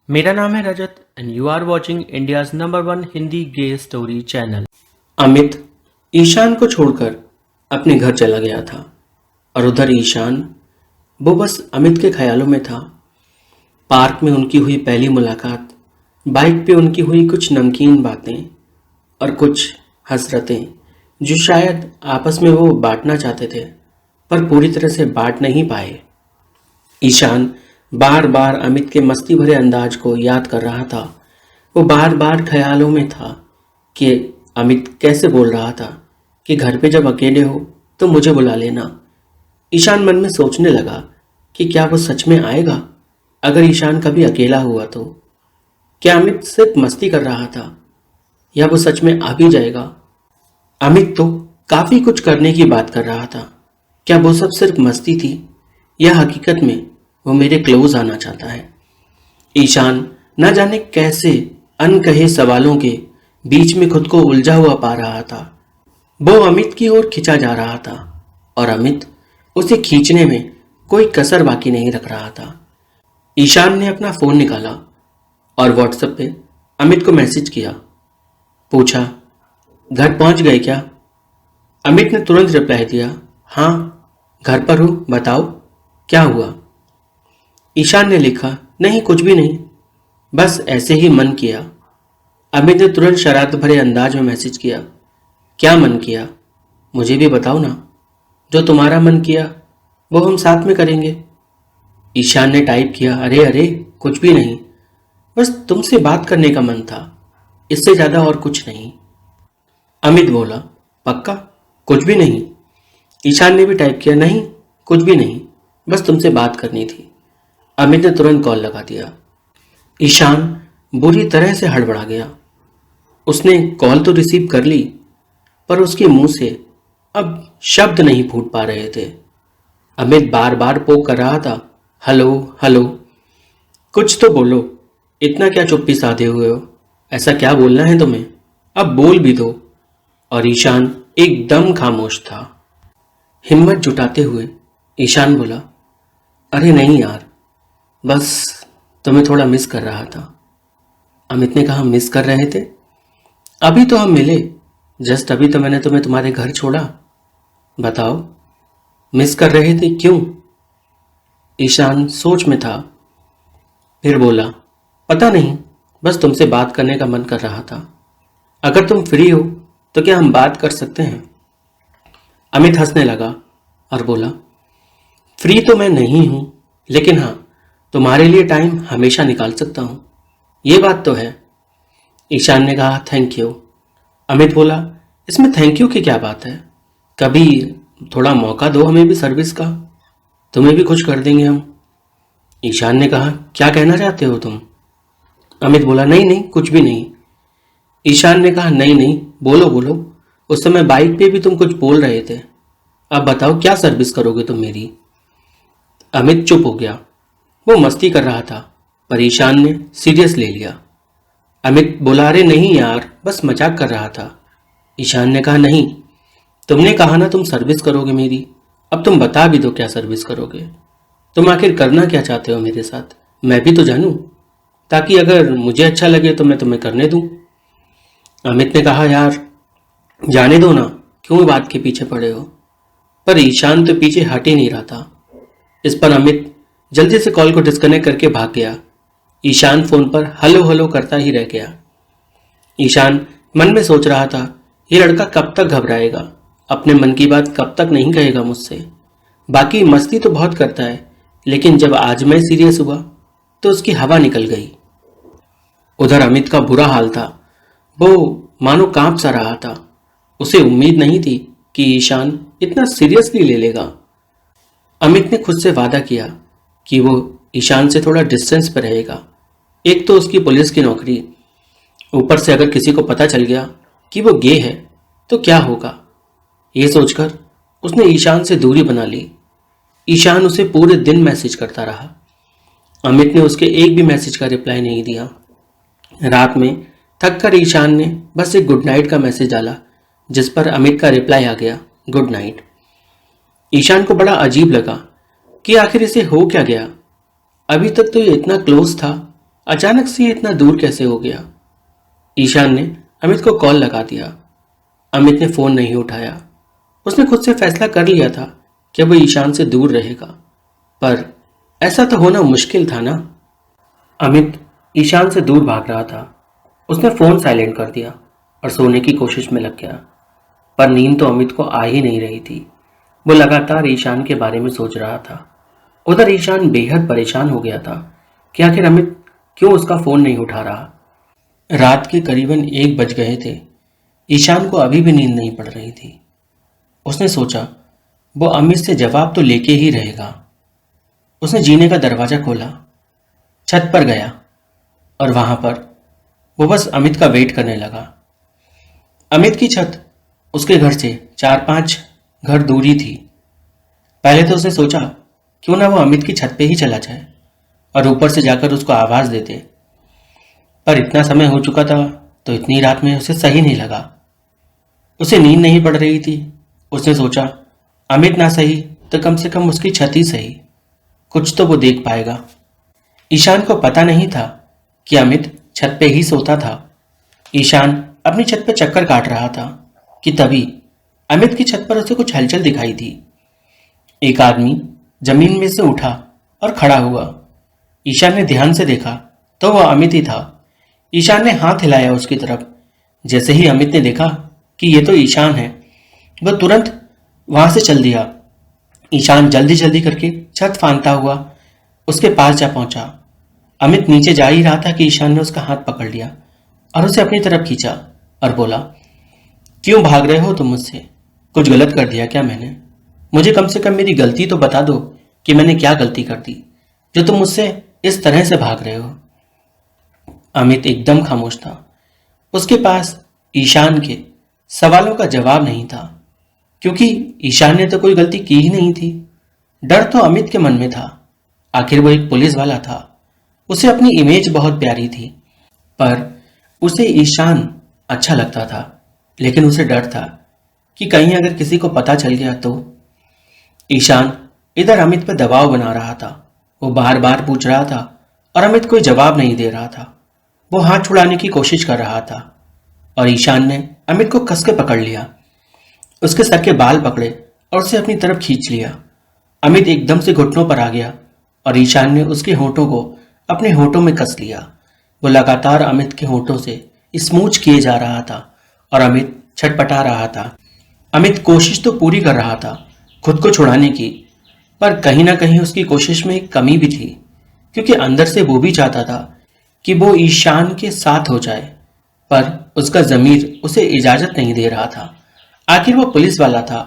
मेरा नाम है Rajat and you are watching India's number one Hindi gay story channel. Amit Ishaan को छोड़कर अपने घर चला गया था और उधर ईशान वो बस अमित के ख्यालों में था। पार्क में उनकी हुई पहली मुलाकात, बाइक पे उनकी हुई कुछ नमकीन बातें और कुछ हसरतें जो शायद आपस में वो बांटना चाहते थे पर पूरी तरह से बांट नहीं पाए। ईशान बार बार अमित के मस्ती भरे अंदाज को याद कर रहा था। वो बार बार ख्यालों में था कि अमित कैसे बोल रहा था कि घर पे जब अकेले हो तो मुझे बुला लेना। ईशान मन में सोचने लगा कि क्या वो सच में आएगा। अगर ईशान कभी अकेला हुआ तो क्या अमित सिर्फ मस्ती कर रहा था या वो सच में आ भी जाएगा। अमित तो काफी कुछ करने की बात कर रहा था। क्या वो सब सिर्फ मस्ती थी या हकीकत में वो मेरे क्लोज आना चाहता है। ईशान न जाने कैसे अनकहे सवालों के बीच में खुद को उलझा हुआ पा रहा था। वो अमित की ओर खिंचा जा रहा था और अमित उसे खींचने में कोई कसर बाकी नहीं रख रहा था। ईशान ने अपना फोन निकाला और व्हाट्सएप पे अमित को मैसेज किया। पूछा, घर पहुंच गए क्या? अमित ने तुरंत रिप्लाई दिया, हाँ घर पर हूं, बताओ क्या हुआ। ईशान ने लिखा, नहीं कुछ भी नहीं, बस ऐसे ही मन किया। अमित ने तुरंत शरारत भरे अंदाज में मैसेज किया, क्या मन किया मुझे भी बताओ ना, जो तुम्हारा मन किया वो हम साथ में करेंगे। ईशान ने टाइप किया, अरे अरे कुछ भी नहीं, बस तुमसे बात करने का मन था, इससे ज्यादा और कुछ नहीं। अमित बोला, पक्का कुछ भी नहीं? ईशान ने भी टाइप किया, नहीं कुछ भी नहीं, बस तुमसे बात करनी थी। अमित ने तुरंत कॉल लगा दिया। ईशान बुरी तरह से हड़बड़ा गया। उसने कॉल तो रिसीव कर ली पर उसके मुंह से अब शब्द नहीं फूट पा रहे थे। अमित बार बार पोक कर रहा था, हेलो हेलो, कुछ तो बोलो, इतना क्या चुप्पी साधे हुए हो, ऐसा क्या बोलना है तुम्हें, अब बोल भी दो। और ईशान एकदम खामोश था। हिम्मत जुटाते हुए ईशान बोला, अरे नहीं यार, बस तुम्हें थोड़ा मिस कर रहा था। अमित ने कहा, मिस कर रहे थे? अभी तो हम मिले, जस्ट अभी तो मैंने तुम्हें तुम्हारे घर छोड़ा, बताओ मिस कर रहे थे क्यों? ईशान सोच में था, फिर बोला, पता नहीं, बस तुमसे बात करने का मन कर रहा था। अगर तुम फ्री हो तो क्या हम बात कर सकते हैं? अमित हंसने लगा और बोला, फ्री तो मैं नहीं हूं, लेकिन हाँ तुम्हारे लिए टाइम हमेशा निकाल सकता हूं, ये बात तो है। ईशान ने कहा, थैंक यू। अमित बोला, इसमें थैंक यू की क्या बात है, कभी थोड़ा मौका दो हमें भी सर्विस का, तुम्हें भी खुश कर देंगे हम। ईशान ने कहा, क्या कहना चाहते हो तुम? अमित बोला, नहीं नहीं कुछ भी नहीं। ईशान ने कहा, नहीं नहीं बोलो बोलो, उस समय बाइक पे भी तुम कुछ बोल रहे थे, अब बताओ क्या सर्विस करोगे तुम मेरी? अमित चुप हो गया। वो मस्ती कर रहा था पर ईशान ने सीरियस ले लिया। अमित बोला, अरे नहीं यार, बस मजाक कर रहा था। ईशान ने कहा, नहीं तुमने कहा ना तुम सर्विस करोगे मेरी, अब तुम बता भी दो क्या सर्विस करोगे, तुम आखिर करना क्या चाहते हो मेरे साथ, मैं भी तो जानूं, ताकि अगर मुझे अच्छा लगे तो मैं तुम्हें करने दूं। अमित ने कहा, यार जाने दो ना, क्यों बात के पीछे पड़े हो? पर ईशान तो पीछे हट ही नहीं रहा था। इस पर अमित जल्दी से कॉल को डिस्कनेक्ट करके भाग गया। ईशान फोन पर हेलो हेलो करता ही रह गया। ईशान मन में सोच रहा था, ये लड़का कब तक घबराएगा, अपने मन की बात कब तक नहीं कहेगा मुझसे। बाकी मस्ती तो बहुत करता है, लेकिन जब आज मैं सीरियस हुआ तो उसकी हवा निकल गई। उधर अमित का बुरा हाल था, वो मानो कांप सा रहा था। उसे उम्मीद नहीं थी कि ईशान इतना सीरियसली ले लेगा। अमित ने खुद से वादा किया कि वो ईशान से थोड़ा डिस्टेंस पर रहेगा। एक तो उसकी पुलिस की नौकरी, ऊपर से अगर किसी को पता चल गया कि वो गे है तो क्या होगा, ये सोचकर उसने ईशान से दूरी बना ली। ईशान उसे पूरे दिन मैसेज करता रहा। अमित ने उसके एक भी मैसेज का रिप्लाई नहीं दिया। रात में थक कर ईशान ने बस एक गुड नाइट का मैसेज डाला, जिस पर अमित का रिप्लाई आ गया, गुड नाइट। ईशान को बड़ा अजीब लगा कि आखिर इसे हो क्या गया। अभी तक तो ये इतना क्लोज था अचानक से ये इतना दूर कैसे हो गया? ईशान ने अमित को कॉल लगा दिया। अमित ने फोन नहीं उठाया। उसने खुद से फैसला कर लिया था कि वो ईशान से दूर रहेगा, पर ऐसा तो होना मुश्किल था ना। अमित ईशान से दूर भाग रहा था। उसने फोन साइलेंट कर दिया और सोने की कोशिश में लग गया, पर नींद तो अमित को आ ही नहीं रही थी। वो लगातार ईशान के बारे में सोच रहा था। उधर ईशान बेहद परेशान हो गया था कि आखिर अमित क्यों उसका फोन नहीं उठा रहा। रात के करीबन 1 बज गए थे। ईशान को अभी भी नींद नहीं पड़ रही थी। उसने सोचा वो अमित से जवाब तो लेके ही रहेगा। उसने जीने का दरवाजा खोला, छत पर गया और वहां पर वो बस अमित का वेट करने लगा। अमित की छत उसके घर से 4-5 घर दूरी थी। पहले तो उसने सोचा क्यों ना वो अमित की छत पे ही चला जाए और ऊपर से जाकर उसको आवाज दे दे, पर इतना समय हो चुका था तो इतनी रात में उसे सही नहीं लगा। उसे नींद नहीं पड़ रही थी। उसने सोचा अमित ना सही तो कम से कम उसकी छत ही सही, कुछ तो वो देख पाएगा। ईशान को पता नहीं था कि अमित छत पे ही सोता था। ईशान अपनी छत पे चक्कर काट रहा था कि तभी अमित की छत पर उसे कुछ हलचल दिखाई दी। एक आदमी जमीन में से उठा और खड़ा हुआ। ईशान ने ध्यान से देखा तो वह अमित ही था। ईशान ने हाथ हिलाया उसकी तरफ। जैसे ही अमित ने देखा कि ये तो ईशान है, वह तुरंत वहां से चल दिया। ईशान जल्दी जल्दी करके छत फांदता हुआ उसके पास जा पहुंचा। अमित नीचे जा ही रहा था कि ईशान ने उसका हाथ पकड़ लिया और उसे अपनी तरफ खींचा और बोला, क्यों भाग रहे हो तुम मुझसे? कुछ गलत कर दिया क्या मैंने? मुझे कम से कम मेरी गलती तो बता दो कि मैंने क्या गलती कर दी जो तुम मुझसे इस तरह से भाग रहे हो। अमित एकदम खामोश था। उसके पास ईशान के सवालों का जवाब नहीं था, क्योंकि ईशान ने तो कोई गलती की ही नहीं थी। डर तो अमित के मन में था। आखिर वो एक पुलिस वाला था। उसे अपनी इमेज बहुत प्यारी थी, पर उसे ईशान अच्छा लगता था। लेकिन उसे डर था कि कहीं अगर किसी को पता चल गया तो। ईशान इधर अमित पर दबाव बना रहा था। वो बार बार पूछ रहा था और अमित कोई जवाब नहीं दे रहा था। वो हाथ छुड़ाने की कोशिश कर रहा था और ईशान ने अमित को कस के पकड़ लिया। उसके सर के बाल पकड़े और उसे अपनी तरफ खींच लिया। अमित एकदम से घुटनों पर आ गया और ईशान ने उसके होठों को अपने होठों में कस लिया। वो लगातार अमित के होठों से स्मूच किए जा रहा था और अमित छटपटा रहा था। अमित कोशिश तो पूरी कर रहा था खुद को छुड़ाने की, पर कहीं ना कहीं उसकी कोशिश में एक कमी भी थी, क्योंकि अंदर से वो भी चाहता था कि वो ईशान के साथ हो जाए, पर उसका जमीर उसे इजाजत नहीं दे रहा था। आखिर वो पुलिस वाला था।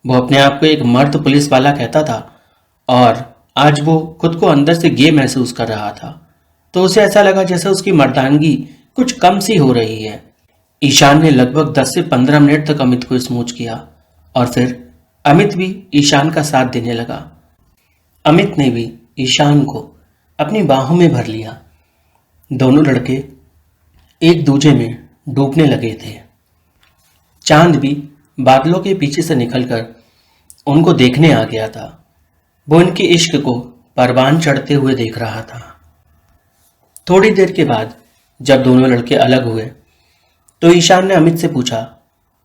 वो अपने आप को एक मर्द पुलिस वाला कहता था और आज वो खुद को अंदर से गे महसूस कर रहा था। तो उसे ऐसा लगा जैसे उसकी मर्दानगी कुछ कम सी हो रही है। ईशान ने लगभग 10 से 15 मिनट तक अमित को स्मूच किया और फिर अमित भी ईशान का साथ देने लगा। अमित ने भी ईशान को अपनी बाहों में भर लिया। दोनों लड़के एक दूजे में डूबने लगे थे। चांद भी बादलों के पीछे से निकलकर उनको देखने आ गया था। वो उनके इश्क को परवान चढ़ते हुए देख रहा था। थोड़ी देर के बाद जब दोनों लड़के अलग हुए तो ईशान ने अमित से पूछा,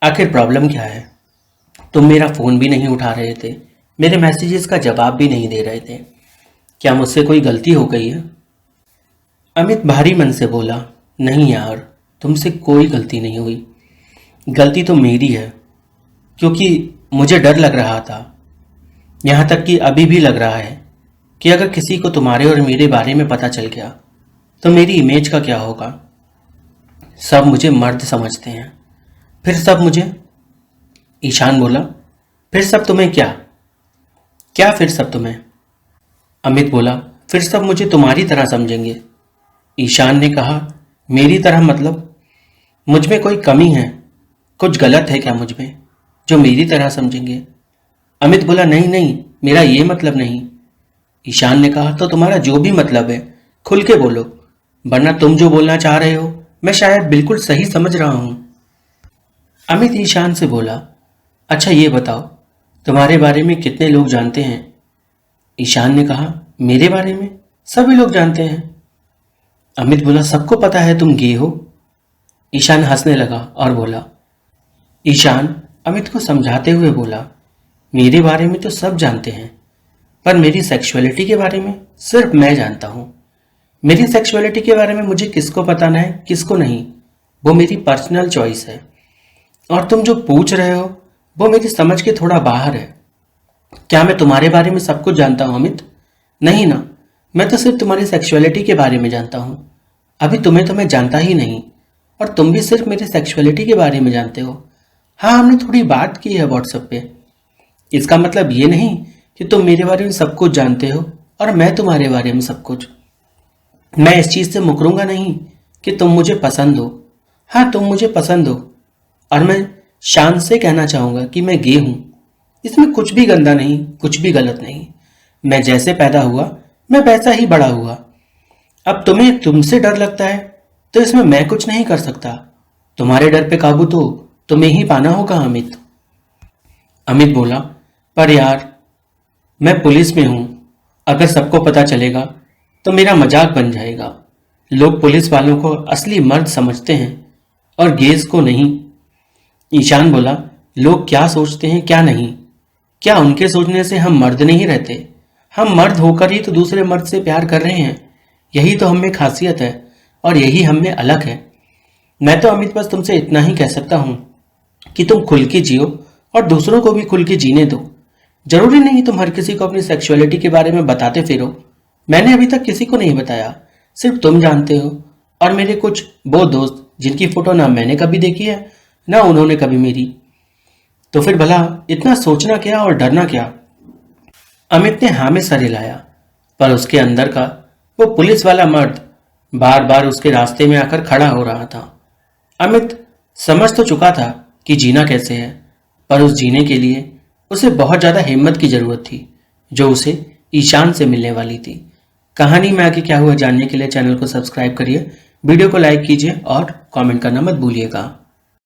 आखिर प्रॉब्लम क्या है? तुम मेरा फोन भी नहीं उठा रहे थे, मेरे मैसेजेस का जवाब भी नहीं दे रहे थे। क्या मुझसे कोई गलती हो गई है? अमित भारी मन से बोला, नहीं यार, तुमसे कोई गलती नहीं हुई। गलती तो मेरी है, क्योंकि मुझे डर लग रहा था। यहां तक कि अभी भी लग रहा है कि अगर किसी को तुम्हारे और मेरे बारे में पता चल गया तो मेरी इमेज का क्या होगा। सब मुझे मर्द समझते हैं, फिर सब मुझे। ईशान बोला, फिर सब तुम्हें क्या? क्या फिर सब तुम्हें? अमित बोला, फिर सब मुझे तुम्हारी तरह समझेंगे। ईशान ने कहा, मेरी तरह मतलब? मुझ में कोई कमी है, कुछ गलत है क्या मुझ में जो मेरी तरह समझेंगे? अमित बोला, नहीं नहीं, मेरा ये मतलब नहीं। ईशान ने कहा, तो तुम्हारा जो भी मतलब है खुल के बोलो, वरना तुम जो बोलना चाह रहे हो मैं शायद बिल्कुल सही समझ रहा हूं। अमित ईशान से बोला, अच्छा ये बताओ, तुम्हारे बारे में कितने लोग जानते हैं? ईशान ने कहा, मेरे बारे में सभी लोग जानते हैं। अमित बोला, सबको पता है तुम गे हो। ईशान हंसने लगा और बोला। ईशान अमित को समझाते हुए बोला, मेरे बारे में तो सब जानते हैं, पर मेरी सेक्सुअलिटी के बारे में सिर्फ मैं जानता हूं। मेरी सेक्सुअलिटी के बारे में मुझे किसको बताना है किसको नहीं, वो मेरी पर्सनल चॉइस है। और तुम जो पूछ रहे हो वो मेरी समझ के थोड़ा बाहर है। क्या मैं तुम्हारे बारे में सब कुछ जानता हूं अमित? नहीं ना, मैं तो सिर्फ तुम्हारी सेक्सुअलिटी के बारे में जानता हूं। अभी तुम्हें तो मैं जानता ही नहीं, और तुम भी सिर्फ मेरी सेक्सुअलिटी के बारे में जानते हो। हाँ, हमने थोड़ी बात की है व्हाट्सएप पे। इसका मतलब ये नहीं कि तुम मेरे बारे में सब कुछ जानते हो और मैं तुम्हारे बारे में सब कुछ। मैं इस चीज से मुकरूंगा नहीं कि तुम मुझे पसंद हो। हाँ, तुम मुझे पसंद हो, और मैं शान से कहना चाहूंगा कि मैं गे हूं। इसमें कुछ भी गंदा नहीं, कुछ भी गलत नहीं। मैं जैसे पैदा हुआ मैं वैसा ही बड़ा हुआ। अब तुम्हें तुमसे डर लगता है तो इसमें मैं कुछ नहीं कर सकता। तुम्हारे डर पे काबू तो तुम्हें ही पाना होगा अमित। अमित बोला, पर यार मैं पुलिस में हूं, अगर सबको पता चलेगा तो मेरा मजाक बन जाएगा। लोग पुलिस वालों को असली मर्द समझते हैं और गेज को नहीं। ईशान बोला, लोग क्या सोचते हैं क्या नहीं, क्या उनके सोचने से हम मर्द नहीं रहते? हम मर्द होकर ही तो दूसरे मर्द से प्यार कर रहे हैं। यही तो हम में खासियत है और यही हम में अलग है। मैं तो अमित बस तुमसे इतना ही कह सकता हूं कि तुम खुल के जियो और दूसरों को भी खुल के जीने दो। जरूरी नहीं तुम हर किसी को अपनी सेक्सुअलिटी के बारे में बताते फिरो। मैंने अभी तक किसी को नहीं बताया, सिर्फ तुम जानते हो और मेरे कुछ वो दोस्त जिनकी फोटो ना मैंने कभी देखी है ना उन्होंने कभी मेरी। तो फिर भला इतना सोचना क्या और डरना क्या? अमित ने हाँ में सर हिलाया, पर उसके अंदर का वो पुलिस वाला मर्द बार बार उसके रास्ते में आकर खड़ा हो रहा था। अमित समझ तो चुका था कि जीना कैसे है, पर उस जीने के लिए उसे बहुत ज्यादा हिम्मत की जरूरत थी जो उसे ईशान से मिलने वाली थी। कहानी में आगे क्या हुआ जानने के लिए चैनल को सब्सक्राइब करिए, वीडियो को लाइक कीजिए और कमेंट करना मत भूलिएगा।